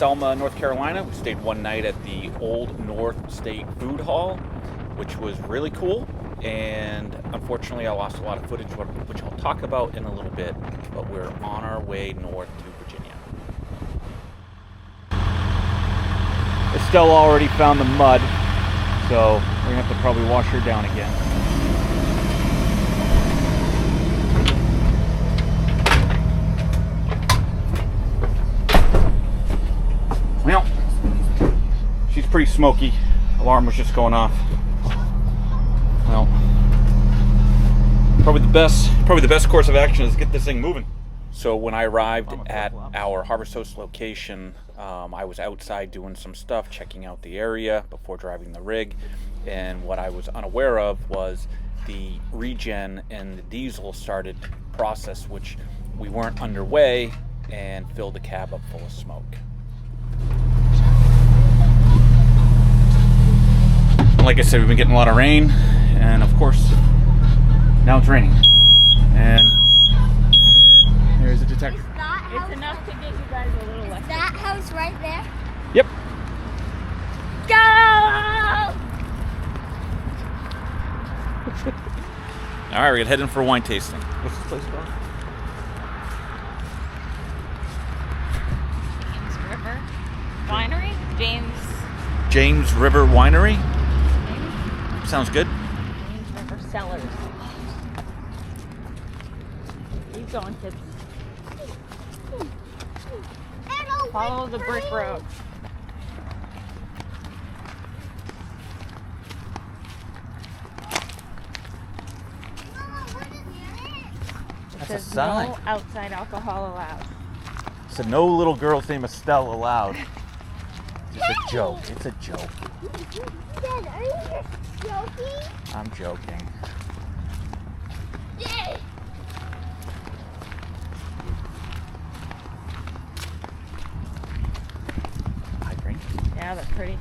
Selma, North Carolina. We stayed one night at the Old North State Food Hall, which was really cool. And unfortunately, I lost a lot of footage, which I'll talk about in a little bit. But we're on our way north to Virginia. Estelle already found the mud, so we're gonna have to probably wash her down again. Well, she's pretty smoky. Alarm was just going off. Well, probably the best course of action is to get this thing moving. So when I arrived at our Harvest Host location, I was outside doing some stuff, checking out the area before driving the rig. And what I was unaware of was the regen and the diesel started process, which we weren't underway, and filled the cab up full of smoke. Like I said, we've been getting a lot of rain, and of course, now it's raining. And there's a detector. It's enough to get you guys a little less. That house right there? Yep. Go! All right, we're gonna head in for a wine tasting. What's this place called? James River Winery? James River Winery? Sounds good. James River Cellars. Keep going, kids. Follow the brick road. That's It a says sign. no outside alcohol allowed. So no little girl's name Estelle allowed. It's a joke. It's a joke. Dad, are you just joking? I'm joking. Yeah. Hi, drink. Yeah, they're pretty.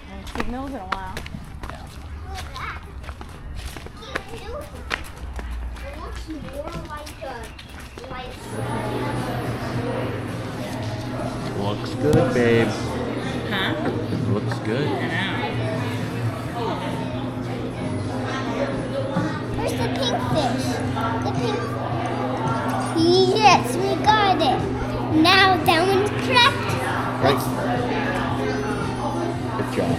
Haven't seen those in a while. It looks more like a Looks good, babe. Huh? Looks good. I know. Where's the pink fish? The pink. Yes, we got it. Now that one's correct. Right. Good job.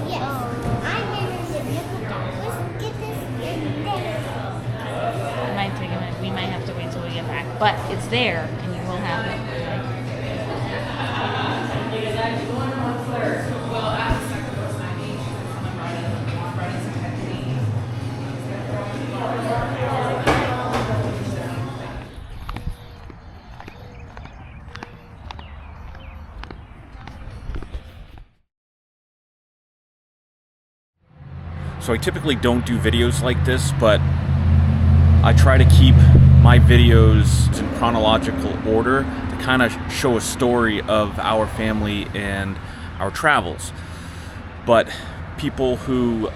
Yes. I remember the Let's get this in there. It might take a minute. We might have to wait till we get back. But it's there, and you will have it. So I typically don't do videos like this, but I try to keep my videos in chronological order to kind of show a story of our family and our travels. But people who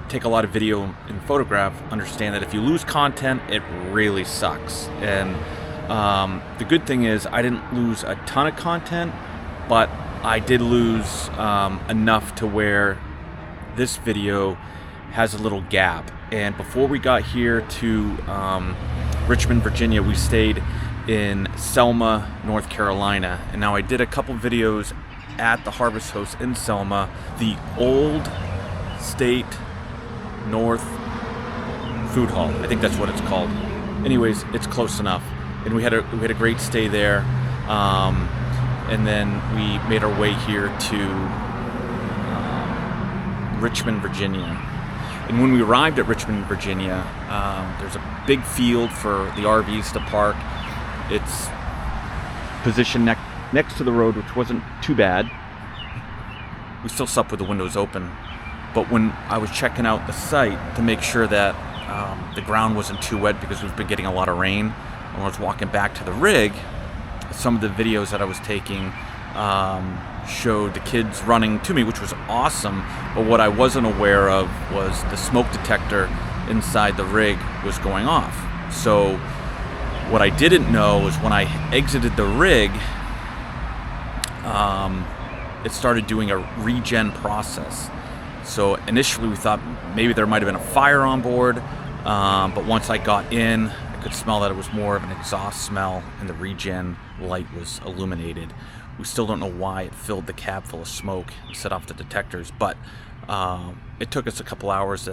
take a lot of video and photograph understand that if you lose content, it really sucks. And the good thing is I didn't lose a ton of content, but I did lose enough to where this video has a little gap. And before we got here to Richmond, Virginia, we stayed in Selma, North Carolina. And now I did a couple videos at the Harvest Host in Selma, the Old State North Food Hall. I think that's what it's called. Anyways, it's close enough. And we had a great stay there. And then we made our way here to Richmond, Virginia. And when we arrived at Richmond, Virginia, there's a big field for the RVs to park. It's positioned next to the road, which wasn't too bad. We still slept with the windows open. But when I was checking out the site to make sure that the ground wasn't too wet because we've been getting a lot of rain, when I was walking back to the rig, some of the videos that I was taking showed the kids running to me, which was awesome. But what I wasn't aware of was the smoke detector inside the rig was going off. So what I didn't know was when I exited the rig, it started doing a regen process. So initially we thought maybe there might have been a fire on board, but once I got in, I could smell that it was more of an exhaust smell and the regen light was illuminated. We still don't know why it filled the cab full of smoke and set off the detectors, but it took us a couple hours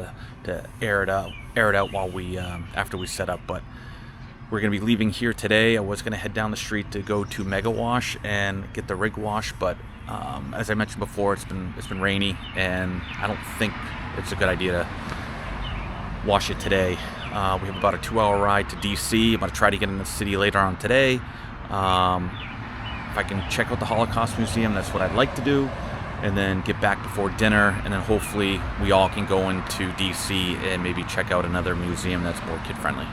to air it out while we after we set up. But we're going to be leaving here today. I was going to head down the street to go to Mega Wash and get the rig washed, but as I mentioned before, it's been rainy, and I don't think it's a good idea to wash it today. We have about a 2-hour ride to D.C. I'm going to try to get in the city later on today. If I can check out the Holocaust Museum, that's what I'd like to do, and then get back before dinner, and then hopefully we all can go into D.C. and maybe check out another museum that's more kid-friendly.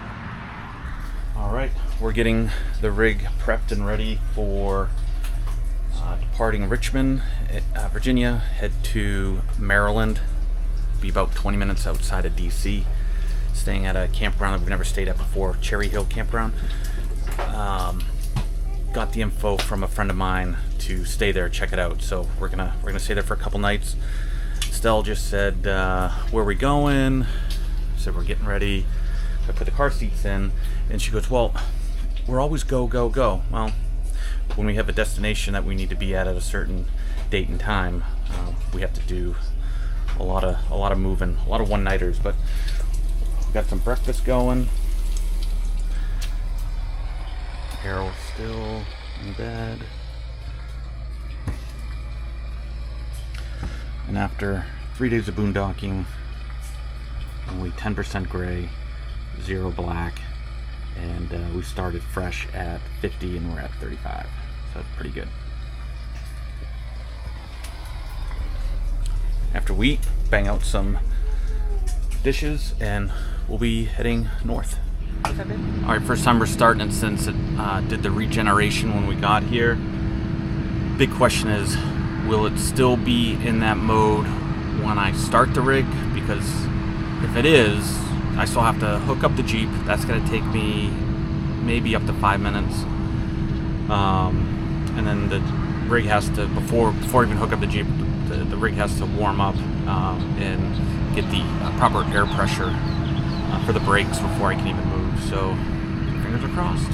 All right, we're getting the rig prepped and ready for departing Richmond, Virginia, head to Maryland. Be about 20 minutes outside of DC. Staying at a campground that we've never stayed at before, Cherry Hill Campground. Got the info from a friend of mine to stay there, check it out. So we're gonna stay there for a couple nights. Estelle just said, "Where are we going?" I said, "We're getting ready." I put the car seats in, and she goes, "Well, we're always go, go, go." Well, when we have a destination that we need to be at a certain date and time, we have to do a lot of moving, a lot of one-nighters. But we've got some breakfast going. Carol's still in bed, and after 3 days of boondocking, only 10% gray, 0 black, and we started fresh at 50 and we're at 35, so that's pretty good. After we eat, bang out some dishes, and we'll be heading north. Alright, first time we're starting it since it did the regeneration when we got here. Big question is, will it still be in that mode when I start the rig? Because if it is, I still have to hook up the Jeep. That's going to take me maybe up to 5 minutes. And then the rig has to, before I even hook up the Jeep, the rig has to warm up and get the proper air pressure for the brakes before I can even move. So, fingers are crossed.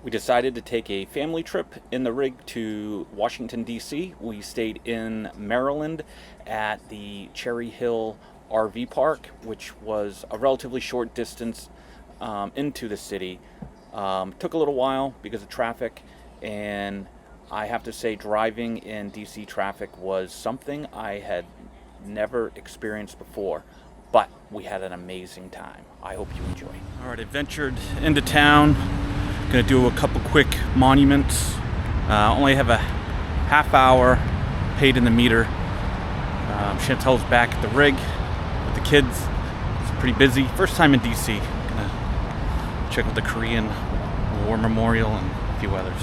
We decided to take a family trip in the rig to Washington, D.C. We stayed in Maryland at the Cherry Hill RV park, which was a relatively short distance into the city. Took a little while because of traffic, and I have to say driving in D.C. traffic was something I had never experienced before, but we had an amazing time. I hope you enjoy. All right, I ventured into town. Gonna do a couple quick monuments. Only have a half hour, paid in the meter. Chantel's back at the rig with the kids. It's pretty busy. First time in DC. Gonna check out the Korean War Memorial and a few others.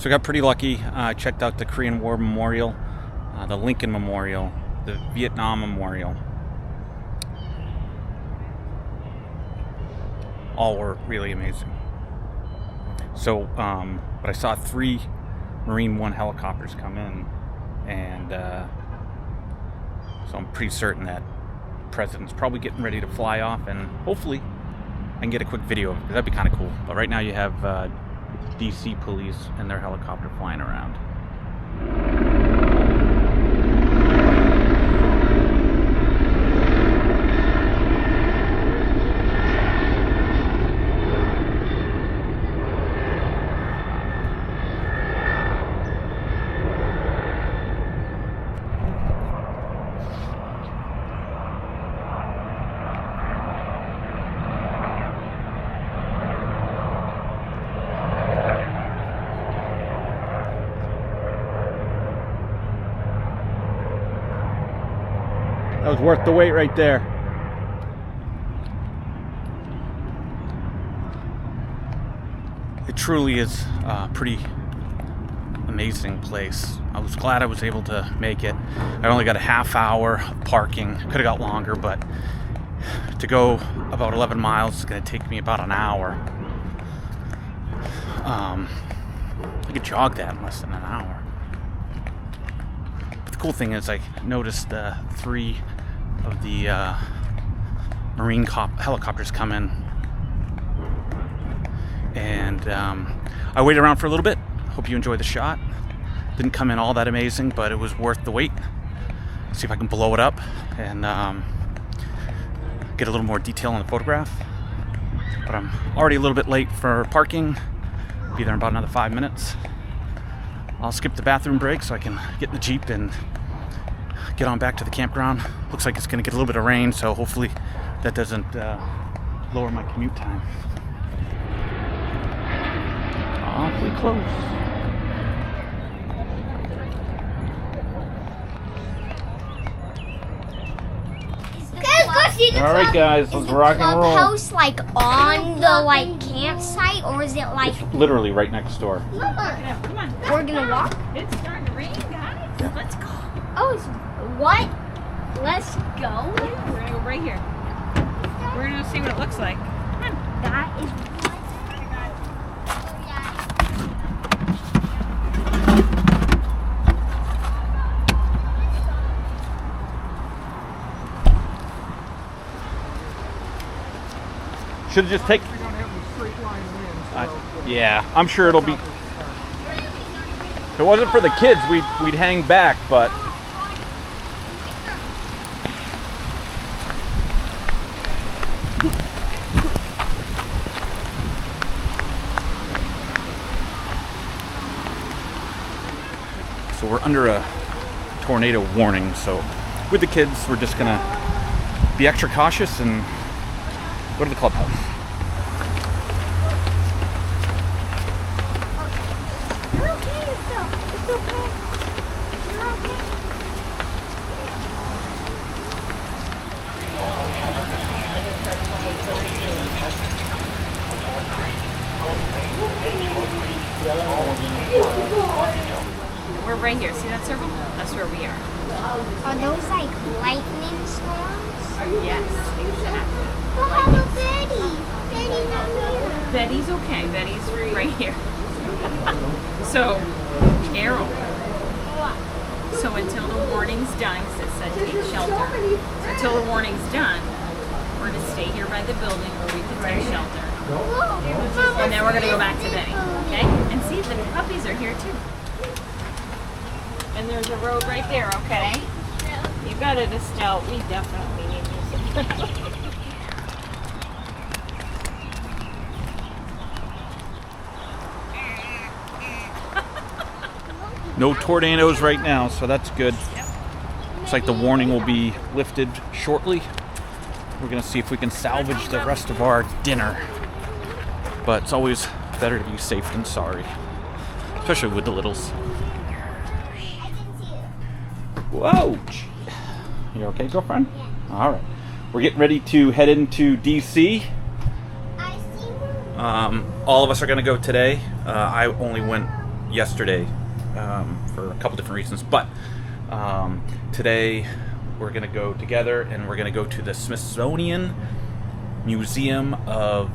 So I got pretty lucky. I checked out the Korean War Memorial, the Lincoln Memorial, the Vietnam Memorial. All were really amazing. So, but I saw 3 Marine One helicopters come in, and so I'm pretty certain that the President's probably getting ready to fly off, and hopefully I can get a quick video of it, because that'd be kind of cool. But right now you have D.C. police and their helicopter flying around. That was worth the wait right there. It truly is a pretty amazing place. I was glad I was able to make it. I only got a half hour of parking. Could have got longer, but to go about 11 miles is going to take me about an hour. I could jog that in less than an hour. But the cool thing is I noticed 3 of the Marine helicopters come in, and I waited around for a little bit. Hope you enjoyed the shot. Didn't come in all that amazing, but it was worth the wait. See if I can blow it up and get a little more detail in the photograph. But I'm already a little bit late for parking. Be there in about another 5 minutes. I'll skip the bathroom break so I can get in the Jeep and get on back to the campground. Looks like it's going to get a little bit of rain, so hopefully that doesn't lower my commute time. Awfully close. All right, guys, let's rock and roll. House like on the campsite, or is it like? It's literally right next door. Come on. We're gonna walk. It's starting to rain, guys. Yeah. Let's go. Oh, what? Let's go. We're gonna go right here. We're gonna see what it looks like. Come on. That is. Should have just taken. We don't have the straight line wind, so Yeah, I'm sure it'll be. If it wasn't for the kids, we'd hang back, but. So we're under a tornado warning, so with the kids, we're just gonna be extra cautious and go to the clubhouse. You're okay, it's okay. You're okay. We're right here. See that circle? That's where we are. Are those like lightning storms? Yes, exactly. What about Betty? Betty's not here. Betty's okay. Betty's right here. So, Carol. So until the warning's done, because it said take shelter. So until the warning's done, we're going to stay here by the building where we can take shelter. And then we're going to go back to Betty. Okay? And see, the puppies are here too. And there's a road right there, okay? You got it, Estelle. We definitely need you some. No tornadoes right now, so that's good. Looks like the warning will be lifted shortly. We're gonna see if we can salvage the rest of our dinner. But it's always better to be safe than sorry, especially with the littles. Whoa! You okay, girlfriend? Yeah. All right. We're getting ready to head into D.C. All of us are gonna go today. I only went yesterday for a couple different reasons, but today we're gonna go together and we're gonna go to the Smithsonian Museum of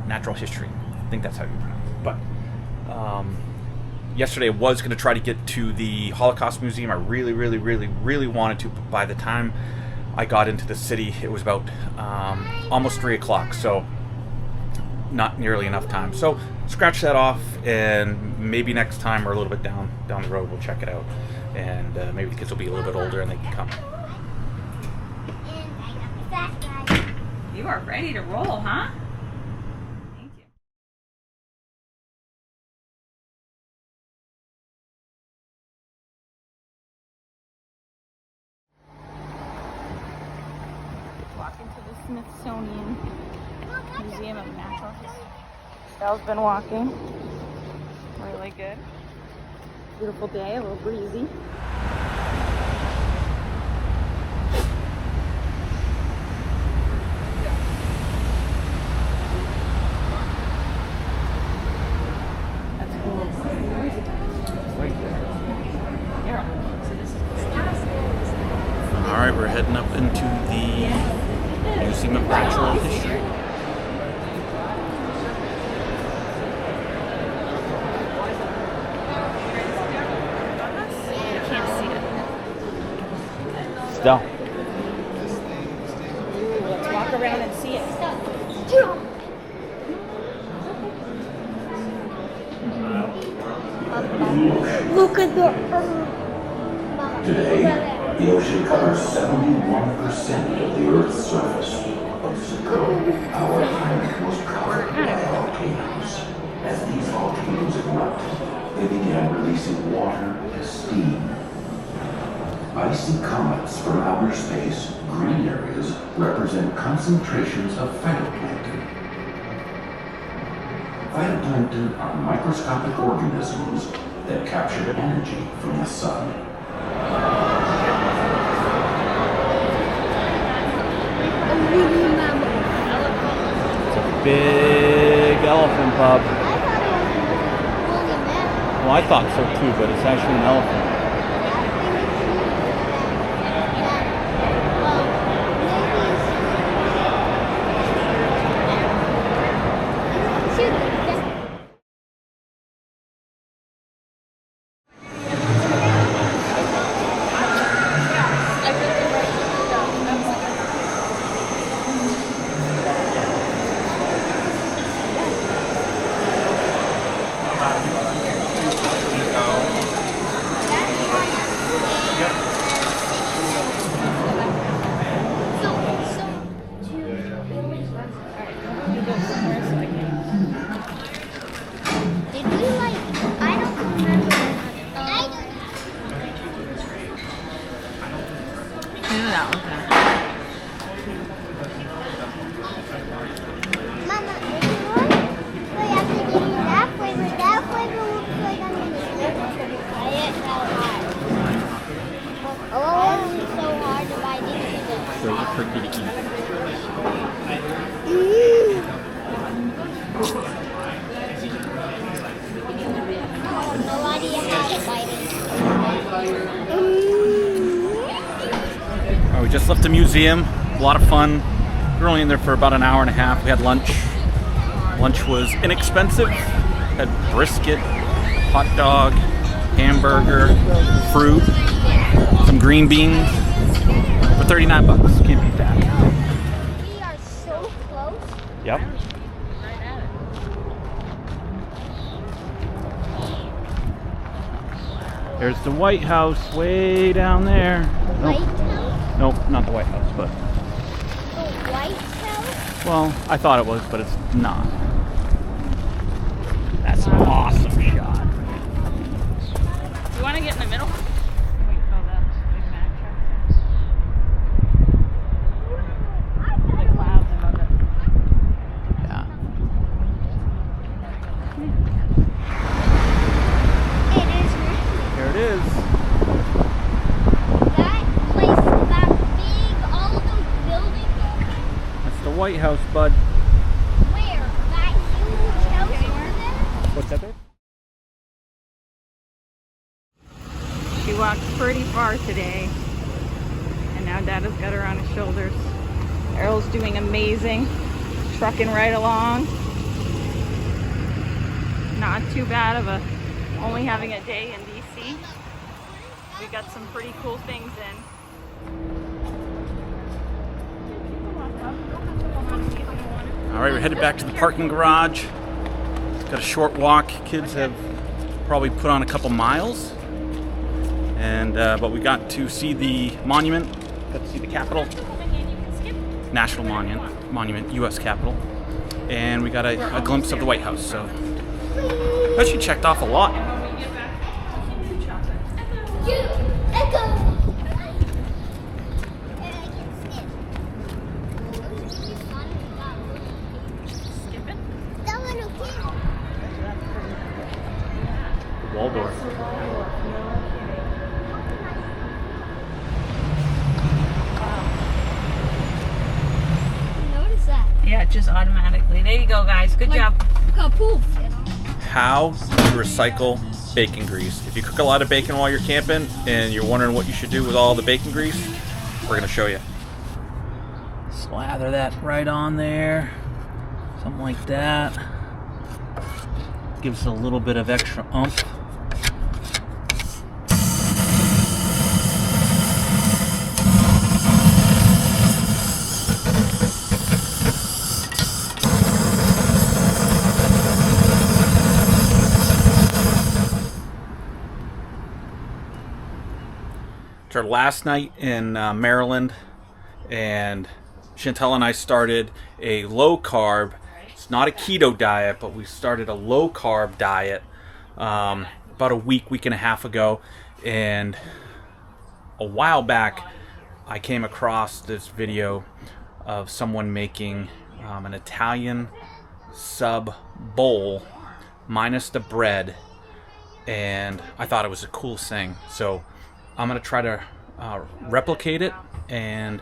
Natural History. I think that's how you pronounce it. But yesterday I was gonna try to get to the Holocaust Museum. I really wanted to, but by the time I got into the city, it was about almost 3 o'clock, so not nearly enough time. So scratch that off, and maybe next time or a little bit down the road we'll check it out, and maybe the kids will be a little bit older and they can come. You are ready to roll, huh? Thank you. Walking to the Smithsonian Museum of Natural History. Belle's been walking. Really good. Beautiful day, a little breezy. That's cool. Right there. Here. So this is All right, we're heading up into the Museum of Natural History. Still. Let's walk around and see it. Look at the Today, the ocean covers 71% of the Earth's surface. Months ago, our planet was covered by volcanoes. As these volcanoes erupted, they began releasing water and steam. Icy comets from outer space, green areas, represent concentrations of phytoplankton. Phytoplankton are microscopic organisms that capture energy from the sun. It's a big elephant, Bob. Well, I thought so too, but it's actually an elephant. So tricky to eat. Nobody had it biting. We just left the museum. A lot of fun. We were only in there for about an hour and a half. We had lunch. Lunch was inexpensive. Had brisket, hot dog, hamburger, fruit, some green beans for 39 bucks. Can't beat that. We are so close. Yep. There's the Whitehouse way down there. White House? Nope, not the White House, but... The White House? Well, I thought it was, but it's not. That's an awesome shot. You want to get in the middle? Whitehouse, bud. Where? That huge house over there? What's that there? walked pretty far today, and now Dad has got her on his shoulders. Errol's doing amazing, trucking right along. Not too bad of a, only having a day in DC. We got some pretty cool things in. All right, we're headed back to the parking garage. Got a short walk. Kids have probably put on a couple miles, and but we got to see the monument. Got to see the Capitol, National Monument, U.S. Capitol, and we got a glimpse of the White House. So actually checked off a lot. Waldorf. Notice that. Yeah, just automatically. There you go, guys. Good job. Look how poof. How to recycle bacon grease. If you cook a lot of bacon while you're camping and you're wondering what you should do with all the bacon grease, we're going to show you. Slather that right on there. Something like that. Gives it a little bit of extra oomph. It's our last night in Maryland, and Chantel and I started a low carb. It's not a keto diet, but we started a low carb diet about a week and a half ago. And a while back, I came across this video of someone making an Italian sub bowl minus the bread, and I thought it was the coolest thing. So I'm gonna try to replicate it, and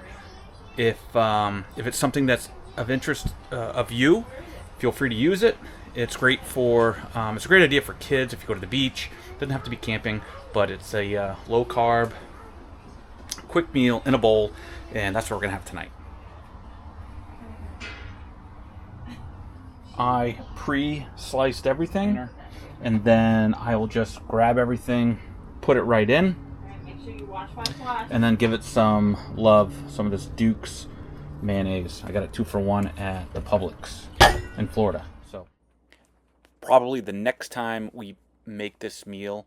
if it's something that's of interest of you, feel free to use it. It's great for it's a great idea for kids if you go to the beach. Doesn't have to be camping, but it's a low carb, quick meal in a bowl, and that's what we're gonna have tonight. I pre-sliced everything, and then I will just grab everything, put it right in, and then give it some love, some of this Duke's mayonnaise. I got it 2 for $1 at the Publix in Florida. So probably the next time we make this meal,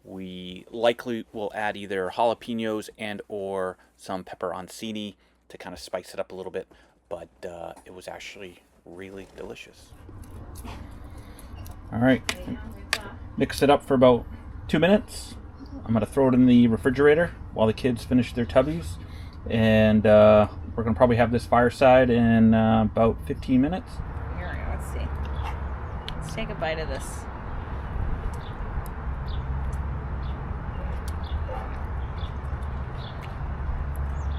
we likely will add either jalapenos and or some pepperoncini to kind of spice it up a little bit, but it was actually really delicious. All right, mix it up for about 2 minutes. I'm gonna throw it in the refrigerator while the kids finish their tubbies, and we're gonna probably have this fireside in about 15 minutes. Here we go. Let's see. Let's take a bite of this.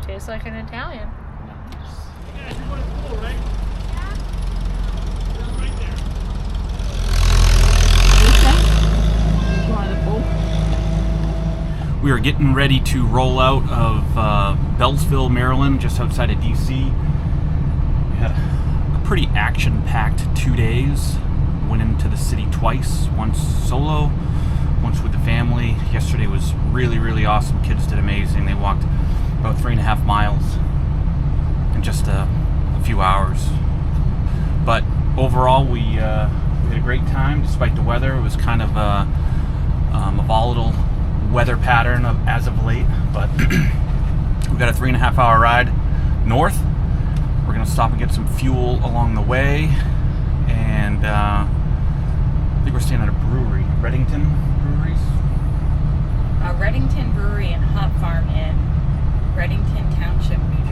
Tastes like an Italian. We are getting ready to roll out of Beltsville, Maryland, just outside of D.C. We had a pretty action-packed 2 days. Went into the city twice, once solo, once with the family. Yesterday was really, really awesome. Kids did amazing. They walked about 3.5 miles in just a few hours. But overall, we had a great time despite the weather. It was kind of a volatile weather pattern as of late, but we got a 3.5 hour ride north. We're gonna stop and get some fuel along the way, and I think we're staying at a brewery, Reddington Breweries. Reddington Brewery and Hop Farm in Reddington Township, New